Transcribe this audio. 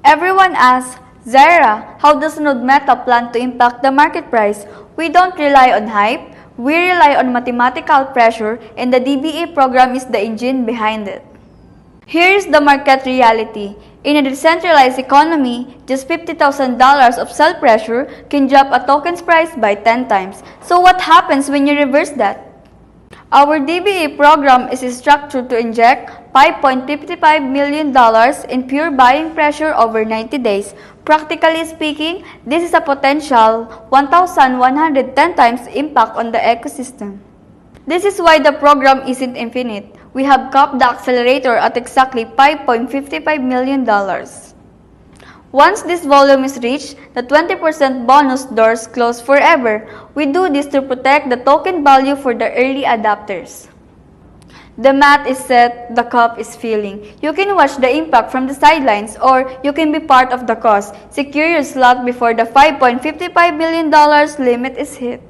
Everyone asks, Zaira, how does Node Meta plan to impact the market price? We don't rely on hype, we rely on mathematical pressure, and the DBA program is the engine behind it. Here is the market reality. In a decentralized economy, just $50,000 of sell pressure can drop a token's price by 10 times. So what happens when you reverse that? Our DBA program is structured to inject $5.55 million in pure buying pressure over 90 days. Practically speaking, this is a potential 1,110 times impact on the ecosystem. This is why the program isn't infinite. We have capped the accelerator at exactly $5.55 million. Once this volume is reached, the 20% bonus doors close forever. We do this to protect the token value for the early adopters. The math is set, the cup is filling. You can watch the impact from the sidelines or you can be part of the cause. Secure your slot before the $5.55 billion limit is hit.